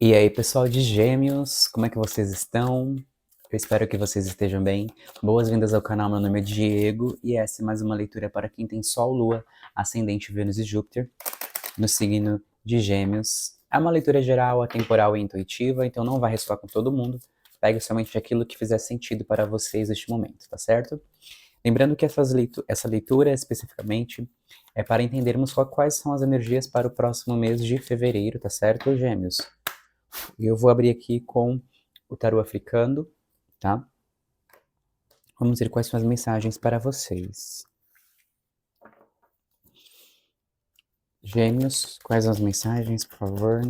E aí, pessoal de Gêmeos, como é que vocês estão? Eu espero que vocês estejam bem. Boas-vindas ao canal, meu nome é Diego e essa é mais uma leitura para quem tem Sol, Lua, Ascendente, Vênus e Júpiter no signo de Gêmeos. É uma leitura geral, atemporal e intuitiva, então não vai ressoar com todo mundo. Pegue somente aquilo que fizer sentido para vocês neste momento, tá certo? Lembrando que essa leitura especificamente é para entendermos quais são as energias para o próximo mês de fevereiro, tá certo, Gêmeos? E eu vou abrir aqui com o tarô africano, tá? Vamos ver quais são as mensagens para vocês. Gêmeos, quais são as mensagens, por favor?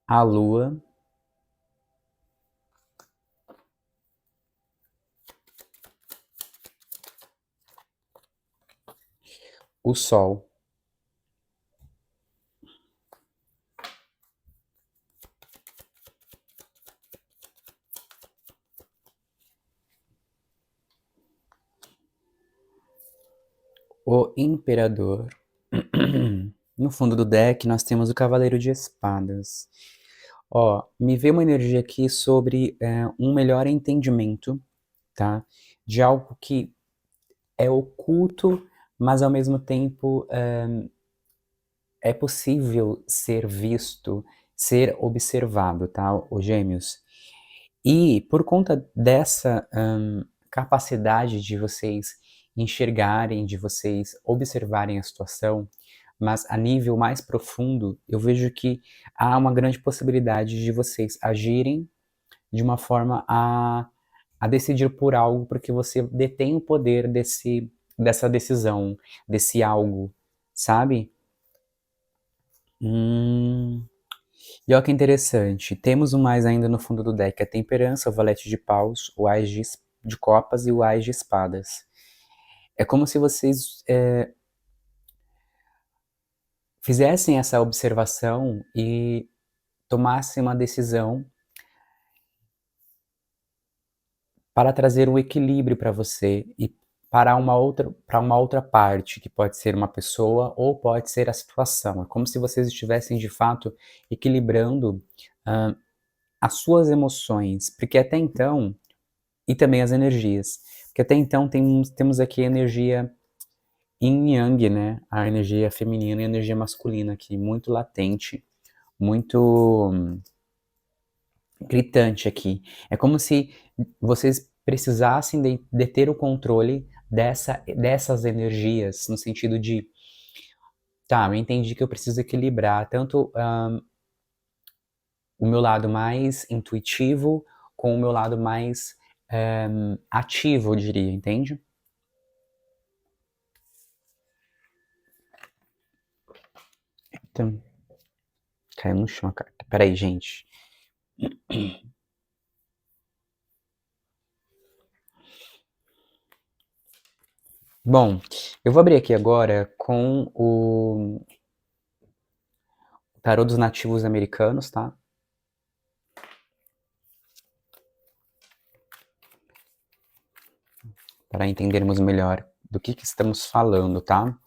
A Lua. O Sol. O Imperador. No fundo do deck nós temos o Cavaleiro de Espadas. Ó, me veio uma energia aqui sobre um melhor entendimento, tá? De algo que é oculto, mas ao mesmo tempo é possível ser visto, ser observado, tá, os Gêmeos? E por conta dessa capacidade de vocês enxergarem, de vocês observarem a situação, mas a nível mais profundo, eu vejo que há uma grande possibilidade de vocês agirem de uma forma a decidir por algo, porque você detém o poder dessa decisão, desse algo, sabe? E olha que interessante, temos um mais ainda no fundo do deck, a Temperança, o Valete de Paus, o Ás de Copas e o Ás de Espadas. É como se vocês fizessem essa observação e tomassem uma decisão para trazer um equilíbrio para você e para uma outra parte, que pode ser uma pessoa ou pode ser a situação. É como se vocês estivessem de fato equilibrando as suas emoções, porque até então, e também as energias, porque até então temos aqui a energia yin yang, né? A energia feminina e a energia masculina aqui, muito latente, muito gritante aqui. É como se vocês precisassem de ter o controle dessas energias, no sentido de, tá, eu entendi que eu preciso equilibrar tanto o meu lado mais intuitivo com o meu lado mais ativo, eu diria, entende? Então, caiu no chão a carta. Peraí, gente. Bom, eu vou abrir aqui agora com o tarô dos nativos americanos, tá? Para entendermos melhor do que estamos falando, tá?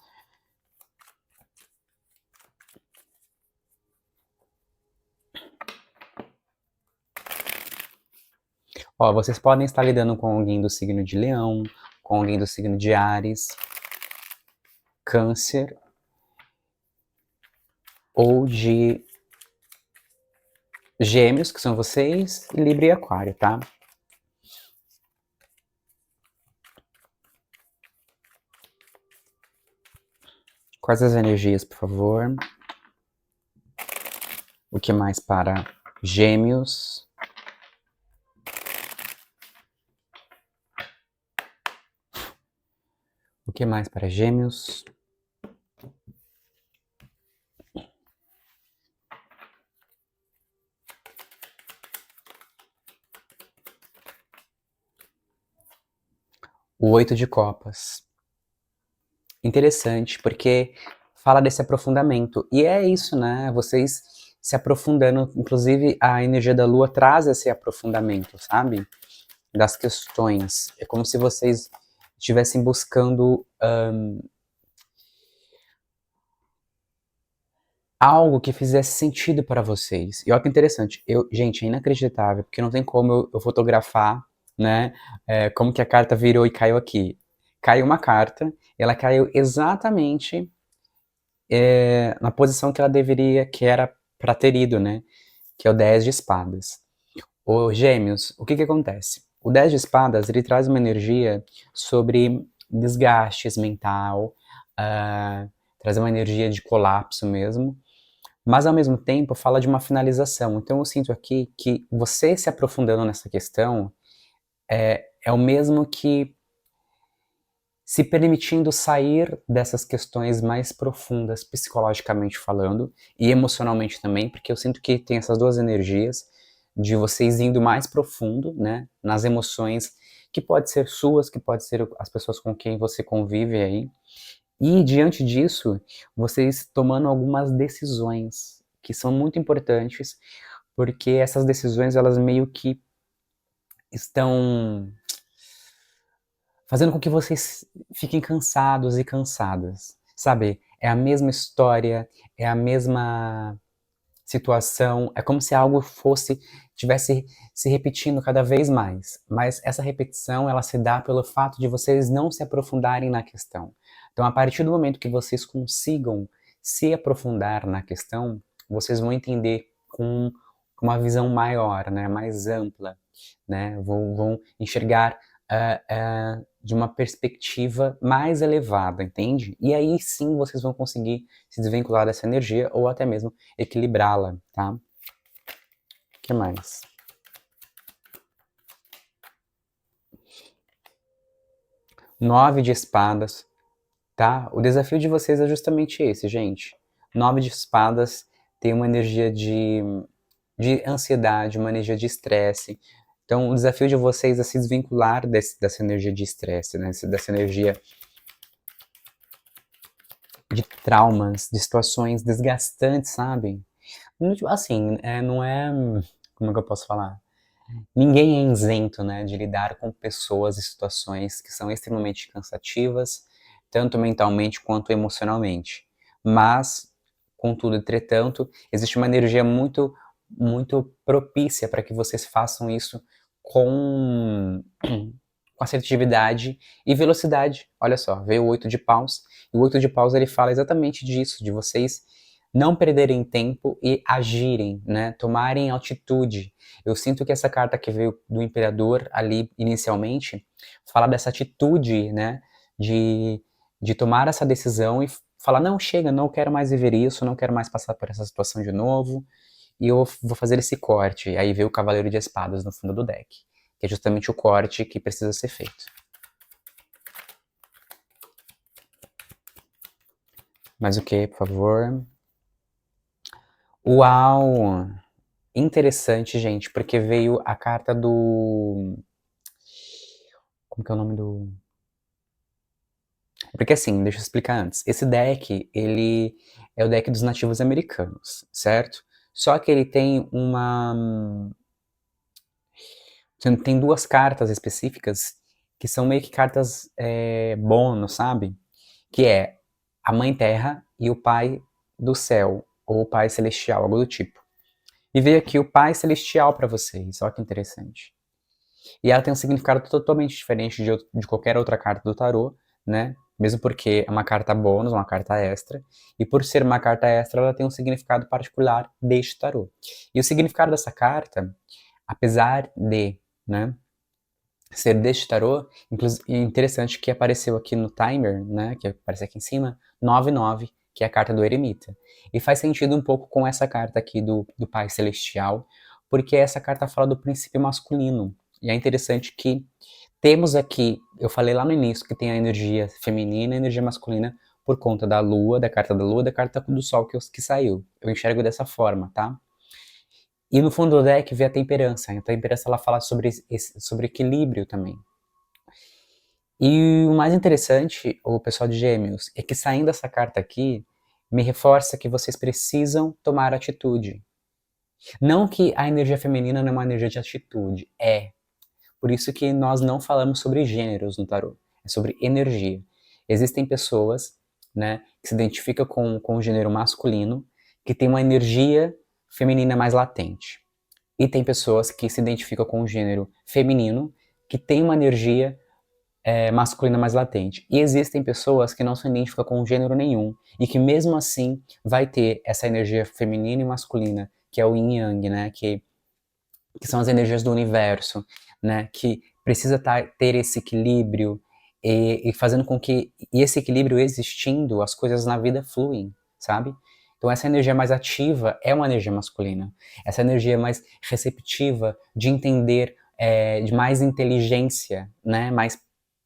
Ó, vocês podem estar lidando com alguém do signo de Leão, com alguém do signo de Áries, Câncer ou de Gêmeos, que são vocês, e Libra e Aquário, tá? Quais as energias, por favor? O que mais para Gêmeos? O que mais para Gêmeos? O 8 de Copas. Interessante, porque fala desse aprofundamento. E é isso, né? Vocês se aprofundando. Inclusive, a energia da Lua traz esse aprofundamento, sabe? Das questões. É como se vocês estivessem buscando algo que fizesse sentido para vocês. E olha que interessante, gente, é inacreditável, porque não tem como eu fotografar, né, como que a carta virou e caiu aqui. Caiu uma carta, ela caiu exatamente na posição que ela deveria, que era para ter ido, né, que é o 10 de espadas. Ô, Gêmeos, o que que acontece? O 10 de espadas, ele traz uma energia sobre desgastes mental, ah, traz uma energia de colapso mesmo, mas ao mesmo tempo fala de uma finalização. Então eu sinto aqui que você se aprofundando nessa questão é o mesmo que se permitindo sair dessas questões mais profundas, psicologicamente falando, e emocionalmente também, porque eu sinto que tem essas duas energias de vocês indo mais profundo, né, nas emoções que pode ser suas, que pode ser as pessoas com quem você convive aí, e diante disso, vocês tomando algumas decisões que são muito importantes, porque essas decisões elas meio que estão fazendo com que vocês fiquem cansados e cansadas, sabe? É a mesma história, é a mesma situação, é como se algo fosse tivesse se repetindo cada vez mais, mas essa repetição ela se dá pelo fato de vocês não se aprofundarem na questão. Então, a partir do momento que vocês consigam se aprofundar na questão, vocês vão entender com uma visão maior, né, mais ampla, né, vão enxergar de uma perspectiva mais elevada, entende? E aí sim vocês vão conseguir se desvincular dessa energia ou até mesmo equilibrá-la, tá? O que mais? Nove de espadas, tá? O desafio de vocês é justamente esse, gente. Nove de espadas tem uma energia de ansiedade, uma energia de estresse. Então, o desafio de vocês é se desvincular dessa energia de estresse, né? Dessa energia de traumas, de situações desgastantes, sabe? Assim, não é. Como é que eu posso falar? Ninguém é isento, né, de lidar com pessoas e situações que são extremamente cansativas, tanto mentalmente quanto emocionalmente. Mas, contudo, entretanto, existe uma energia muito propícia para que vocês façam isso com, com assertividade e velocidade. Olha só, veio o 8 de paus, e o 8 de paus ele fala exatamente disso, de vocês não perderem tempo e agirem, né? Tomarem altitude. Eu sinto que essa carta que veio do Imperador ali inicialmente fala dessa atitude, né? De, de tomar essa decisão e falar, não, chega, não quero mais viver isso, não quero mais passar por essa situação de novo, e eu vou fazer esse corte. Aí veio o Cavaleiro de Espadas no fundo do deck, que é justamente o corte que precisa ser feito. Mais o que, por favor? Uau! Interessante, gente, porque veio a carta do. Como que é o nome do. Porque assim, deixa eu explicar antes. Esse deck, ele é o deck dos nativos americanos, certo? Só que ele tem uma. Tem duas cartas específicas que são meio que cartas bônus, sabe? Que é a Mãe Terra e o Pai do Céu, ou o Pai Celestial, algo do tipo. E veio aqui o Pai Celestial para vocês, olha que interessante. E ela tem um significado totalmente diferente de qualquer outra carta do tarô, né? Mesmo porque é uma carta bônus, uma carta extra. E por ser uma carta extra, ela tem um significado particular deste tarô. E o significado dessa carta, apesar de, né, ser deste tarô, interessante que apareceu aqui no timer, né, que aparece aqui em cima, 99, que é a carta do eremita. E faz sentido um pouco com essa carta aqui do Pai Celestial, porque essa carta fala do princípio masculino. E é interessante que temos aqui, eu falei lá no início que tem a energia feminina e a energia masculina por conta da lua, da carta do sol que saiu. Eu enxergo dessa forma, tá? E no fundo do deck vê a temperança. A temperança ela fala sobre equilíbrio também. E o mais interessante, o pessoal de Gêmeos, é que saindo essa carta aqui, me reforça que vocês precisam tomar atitude. Não que a energia feminina não é uma energia de atitude, é. Por isso que nós não falamos sobre gêneros no tarô, é sobre energia. Existem pessoas, né, que se identificam com o gênero masculino, que tem uma energia feminina mais latente. E tem pessoas que se identificam com o gênero feminino, que tem uma energia masculina mais latente. E existem pessoas que não se identificam com gênero nenhum e que mesmo assim vai ter essa energia feminina e masculina, que é o yin yang, né? Que são as energias do universo, né? Que precisa ter esse equilíbrio e fazendo com que e esse equilíbrio existindo, as coisas na vida fluem, sabe? Então essa energia mais ativa é uma energia masculina. Essa energia mais receptiva de entender, de mais inteligência, né? Mais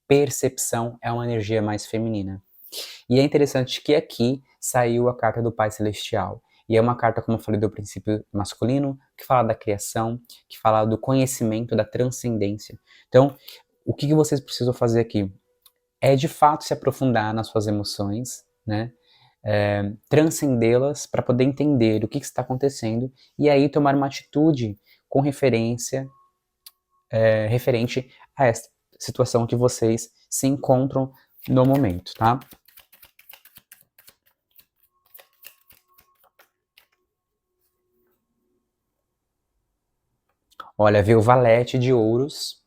percepção é uma energia mais feminina. E é interessante que aqui saiu a carta do Pai Celestial. E é uma carta, como eu falei, do princípio masculino, que fala da criação, que fala do conhecimento, da transcendência. Então, o que vocês precisam fazer aqui? É de fato se aprofundar nas suas emoções, né? Transcendê-las para poder entender o que está acontecendo e aí tomar uma atitude com referente a essa situação que vocês se encontram no momento, tá? Olha, veio o valete de ouros.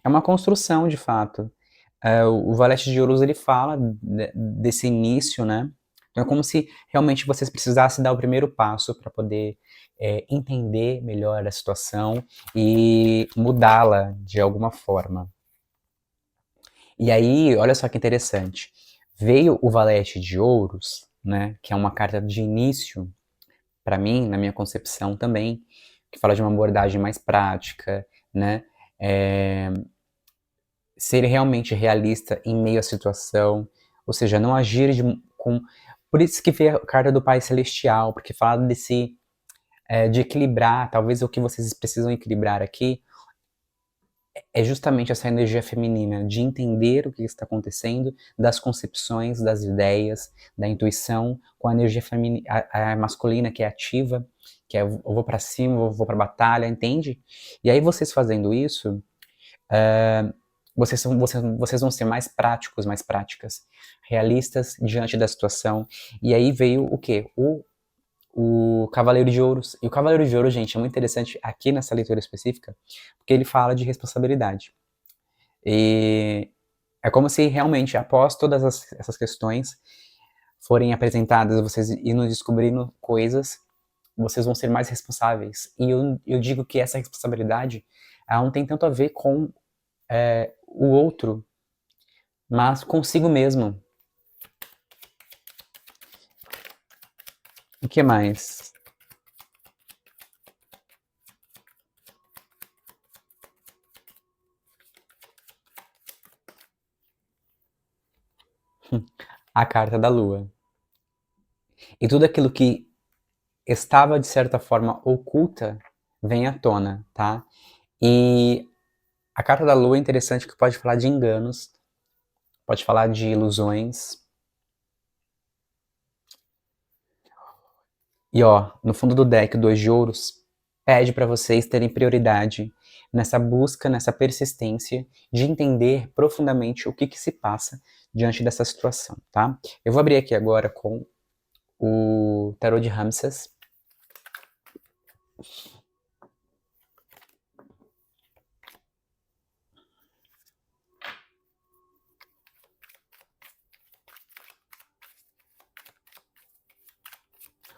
É uma construção, de fato. O valete de ouros, ele fala desse início, né? Então é como se realmente vocês precisassem dar o primeiro passo para poder entender melhor a situação e mudá-la de alguma forma. E aí, olha só que interessante. Veio o valete de ouros, né? Que é uma carta de início, para mim, na minha concepção também, que fala de uma abordagem mais prática, né? É, ser realmente realista em meio à situação, ou seja, não agir com. Por isso que veio a carta do Pai Celestial, porque fala de equilibrar, talvez o que vocês precisam equilibrar aqui é justamente essa energia feminina, de entender o que está acontecendo, das concepções, das ideias, da intuição, com a energia feminina, a masculina que é ativa, que é eu vou para cima, eu vou para batalha, entende? E aí vocês fazendo isso, vocês vão ser mais práticos, mais práticas, realistas diante da situação. E aí veio o quê? O Cavaleiro de Ouros. E o Cavaleiro de Ouros, gente, é muito interessante aqui nessa leitura específica, porque ele fala de responsabilidade. E é como se realmente, após todas essas questões forem apresentadas, vocês indo descobrindo coisas, vocês vão ser mais responsáveis. E eu digo que essa responsabilidade, ela não tem tanto a ver com o outro, mas consigo mesmo. O que mais? A carta da lua. E tudo aquilo que estava, de certa forma, oculta, vem à tona, tá? E a carta da lua é interessante que pode falar de enganos, pode falar de ilusões. E ó, no fundo do deck, o 2 de ouros pede para vocês terem prioridade nessa busca, nessa persistência de entender profundamente o que se passa diante dessa situação, tá? Eu vou abrir aqui agora com o tarô de Ramsés.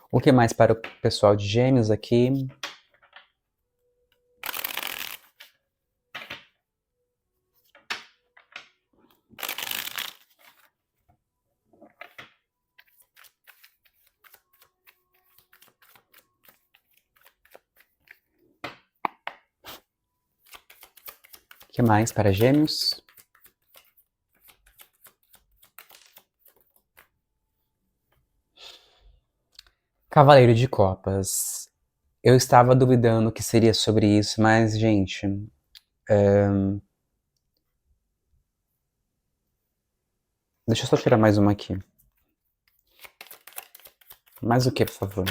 O que mais para o pessoal de Gêmeos aqui? O que mais para Gêmeos? Cavaleiro de Copas. Eu estava duvidando que seria sobre isso, mas, gente, deixa eu só tirar mais uma aqui. Mais o que, por favor?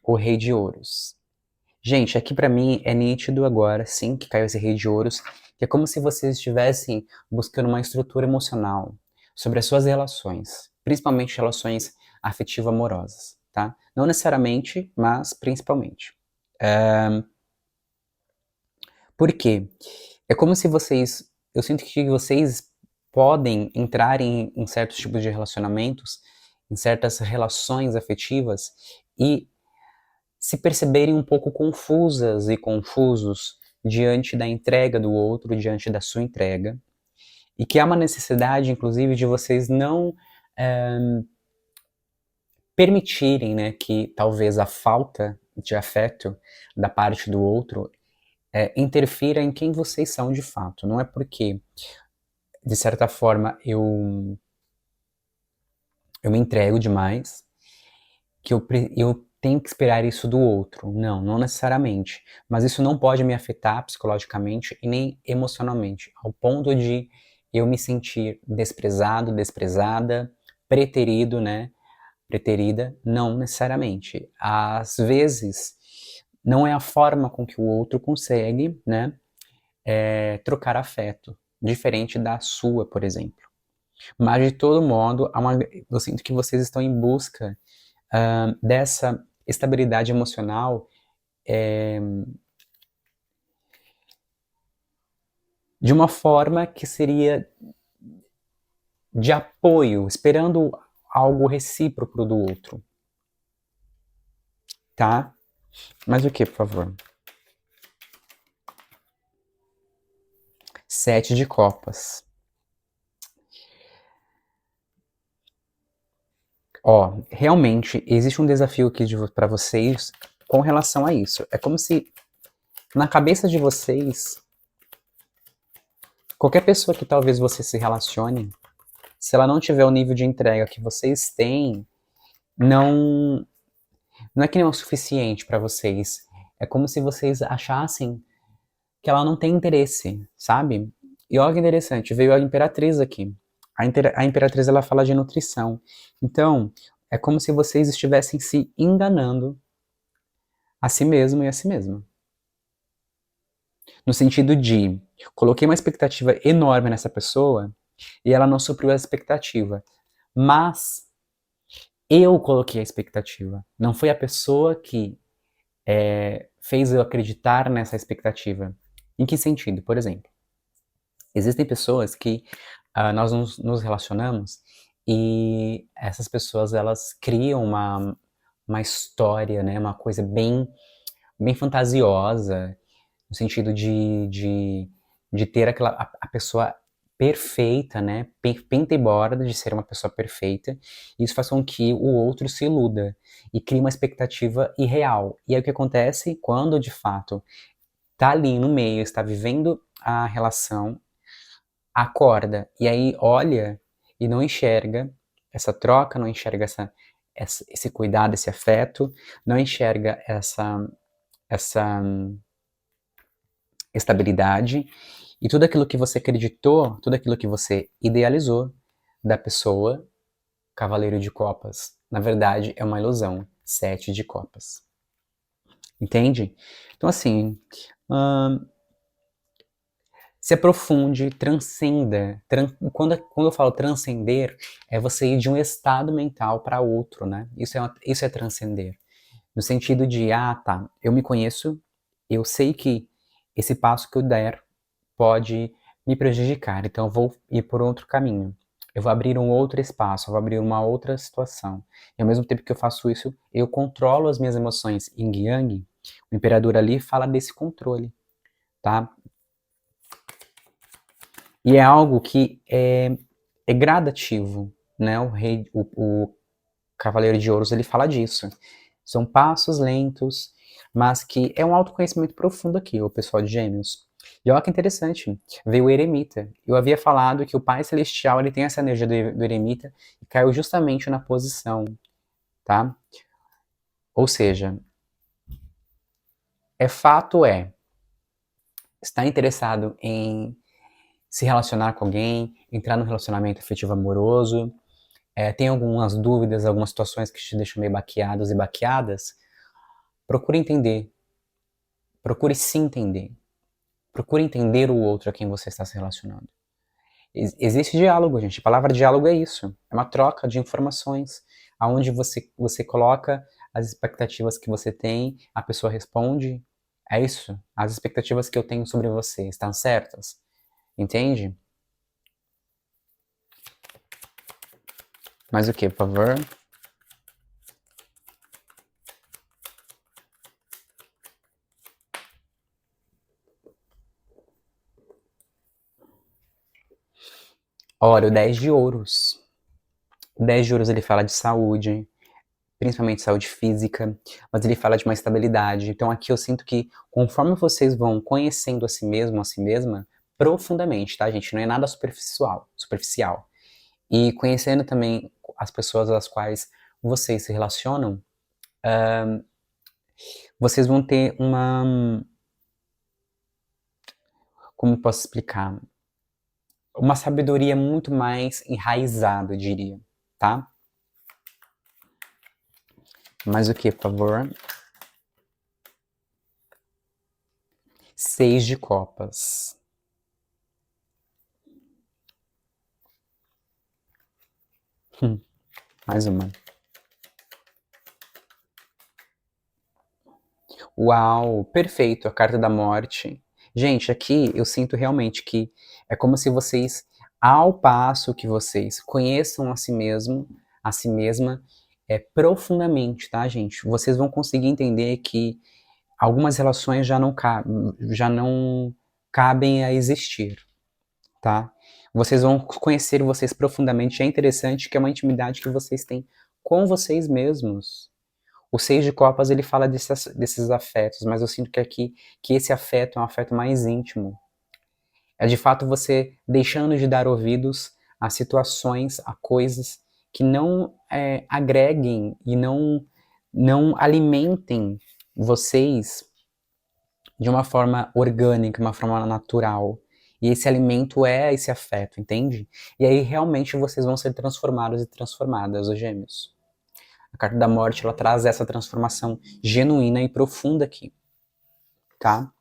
O Rei de Ouros. Gente, aqui pra mim é nítido agora, sim, que caiu esse rei de ouros, que é como se vocês estivessem buscando uma estrutura emocional sobre as suas relações, principalmente relações afetivo-amorosas, tá? Não necessariamente, mas principalmente. Por quê? É como se vocês, eu sinto que vocês podem entrar em certos tipos de relacionamentos, em certas relações afetivas e se perceberem um pouco confusas e confusos diante da entrega do outro, diante da sua entrega, e que há uma necessidade, inclusive, de vocês não permitirem, né, que talvez a falta de afeto da parte do outro interfira em quem vocês são de fato. Não é porque, de certa forma, eu me entrego demais que eu tenho que esperar isso do outro. Não, não necessariamente. Mas isso não pode me afetar psicologicamente e nem emocionalmente, ao ponto de eu me sentir desprezado, desprezada, preterido, né? Preterida, não necessariamente. Às vezes, não é a forma com que o outro consegue, né? Trocar afeto, diferente da sua, por exemplo. Mas, de todo modo, eu sinto que vocês estão em busca dessa estabilidade emocional de uma forma que seria de apoio, esperando algo recíproco do outro, tá? Mas o que, por favor? 7 de copas. Ó, realmente existe um desafio aqui para vocês com relação a isso. É como se na cabeça de vocês, qualquer pessoa que talvez você se relacione, se ela não tiver o nível de entrega que vocês têm, não não é que não é o suficiente para vocês. É como se vocês achassem que ela não tem interesse, sabe? E olha que interessante, veio a Imperatriz aqui. A Imperatriz ela fala de nutrição. Então, é como se vocês estivessem se enganando a si mesmo e a si mesma. No sentido de, coloquei uma expectativa enorme nessa pessoa e ela não supriu a expectativa. Mas eu coloquei a expectativa. Não foi a pessoa que fez eu acreditar nessa expectativa. Em que sentido? Por exemplo, existem pessoas que nós nos relacionamos e essas pessoas elas criam uma história, né, uma coisa bem fantasiosa, no sentido de ter a pessoa perfeita, né, pinta e borda de ser uma pessoa perfeita, e isso faz com que o outro se iluda e crie uma expectativa irreal. E aí o que acontece quando de fato tá ali no meio, está vivendo a relação, acorda e aí olha e não enxerga essa troca, não enxerga esse cuidado, esse afeto, não enxerga essa estabilidade e tudo aquilo que você acreditou, tudo aquilo que você idealizou da pessoa, Cavaleiro de Copas, na verdade é uma ilusão, 7 de Copas. Entende? Então assim, se aprofunde, transcenda. Quando eu falo transcender, é você ir de um estado mental para outro, né? Isso é transcender. No sentido de, tá, eu me conheço, eu sei que esse passo que eu der pode me prejudicar, então eu vou ir por outro caminho. Eu vou abrir um outro espaço, eu vou abrir uma outra situação. E ao mesmo tempo que eu faço isso, eu controlo as minhas emoções. Yin Yang, o imperador ali fala desse controle, tá? E é algo que é gradativo, né? O Cavaleiro de Ouros, ele fala disso. São passos lentos, mas que é um autoconhecimento profundo aqui, o pessoal de Gêmeos. E olha que interessante, veio o Eremita. Eu havia falado que o Pai Celestial ele tem essa energia do Eremita e caiu justamente na posição, tá? Ou seja, fato está interessado em se relacionar com alguém, entrar num relacionamento afetivo amoroso, tem algumas dúvidas, algumas situações que te deixam meio baqueados e baqueadas, procure entender Procure se entender. Procure entender o outro a quem você está se relacionando. Existe diálogo, gente. A palavra diálogo é isso. É uma troca de informações, aonde você coloca as expectativas que você tem, a pessoa responde. É isso. As expectativas que eu tenho sobre você estão certas? Entende? Mais o que, por favor? Olha, o 10 de ouros. O 10 de ouros ele fala de saúde, principalmente saúde física, mas ele fala de uma estabilidade. Então aqui eu sinto que conforme vocês vão conhecendo a si mesmo, a si mesma, profundamente, tá, gente? Não é nada superficial. E conhecendo também as pessoas às quais vocês se relacionam, vocês vão ter uma, como posso explicar? Uma sabedoria muito mais enraizada, eu diria, tá? Mais o que, por favor? 6 de copas. Mais uma. Uau, perfeito, a carta da morte. Gente, aqui eu sinto realmente que é como se vocês, ao passo que vocês conheçam a si mesmo, a si mesma, profundamente, tá, gente? Vocês vão conseguir entender que algumas relações já não cabem a existir, tá? Vocês vão conhecer vocês profundamente. É interessante que é uma intimidade que vocês têm com vocês mesmos. O 6 de copas, ele fala desses afetos, mas eu sinto que aqui, que esse afeto é um afeto mais íntimo. É de fato você deixando de dar ouvidos a situações, a coisas que não agreguem e não alimentem vocês de uma forma orgânica, uma forma natural. E esse alimento é esse afeto, entende? E aí realmente vocês vão ser transformados e transformadas, os gêmeos. A carta da morte, ela traz essa transformação genuína e profunda aqui, tá?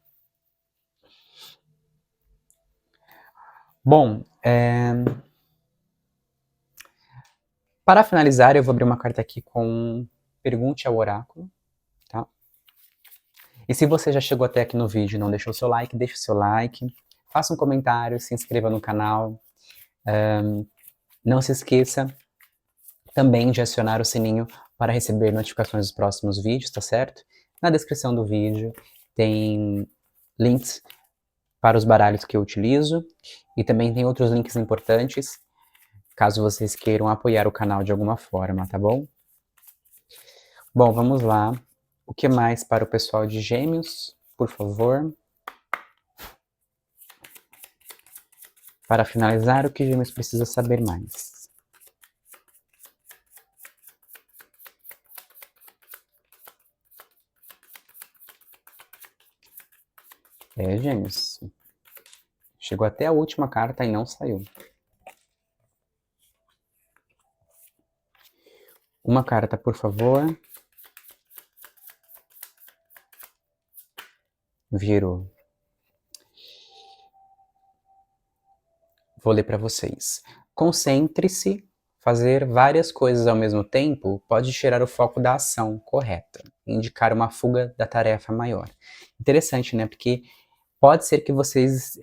Bom, para finalizar, eu vou abrir uma carta aqui com pergunte ao oráculo, tá? E se você já chegou até aqui no vídeo e não deixou o seu like, deixe o seu like, faça um comentário, se inscreva no canal. Não se esqueça também de acionar o sininho para receber notificações dos próximos vídeos, tá certo? Na descrição do vídeo tem links para os baralhos que eu utilizo e também tem outros links importantes caso vocês queiram apoiar o canal de alguma forma, tá bom? Bom, vamos lá. O que mais para o pessoal de Gêmeos, por favor? Para finalizar, o que Gêmeos precisa saber mais? Gêmeos. Chegou até a última carta e não saiu. Uma carta, por favor. Virou. Vou ler para vocês. Concentre-se. Fazer várias coisas ao mesmo tempo pode tirar o foco da ação correta, indicar uma fuga da tarefa maior. Interessante, né? Porque pode ser que vocês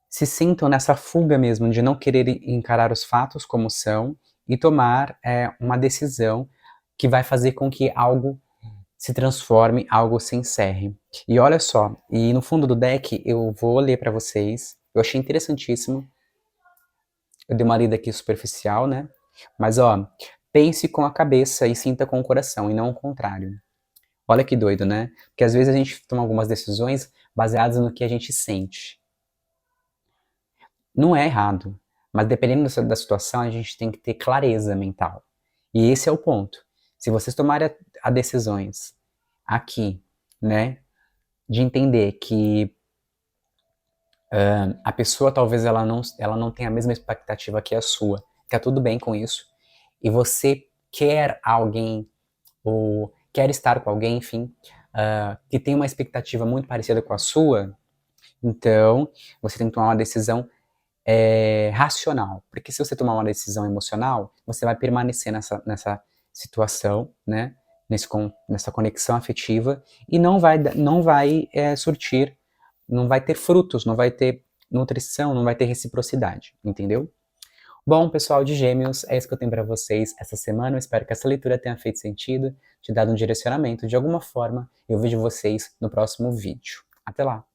se sintam nessa fuga mesmo de não querer encarar os fatos como são e tomar uma decisão que vai fazer com que algo se transforme, algo se encerre. E olha só, e no fundo do deck eu vou ler para vocês. Eu achei interessantíssimo. Eu dei uma lida aqui superficial, né? Mas ó, pense com a cabeça e sinta com o coração, e não o contrário. Olha que doido, né? Porque às vezes a gente toma algumas decisões baseadas no que a gente sente. Não é errado, mas dependendo da situação, a gente tem que ter clareza mental. E esse é o ponto. Se vocês tomarem a decisões aqui, né, de entender que a pessoa talvez ela não tenha a mesma expectativa que a sua, tá tudo bem com isso, e você quer alguém, ou quer estar com alguém, enfim, que tem uma expectativa muito parecida com a sua, então você tem que tomar uma decisão racional. Porque se você tomar uma decisão emocional, você vai permanecer nessa situação, né? Nessa conexão afetiva e não vai surtir, não vai ter frutos, não vai ter nutrição, não vai ter reciprocidade, entendeu? Bom, pessoal de Gêmeos, é isso que eu tenho para vocês essa semana. Eu espero que essa leitura tenha feito sentido, te dado um direcionamento de alguma forma. Eu vejo vocês no próximo vídeo. Até lá!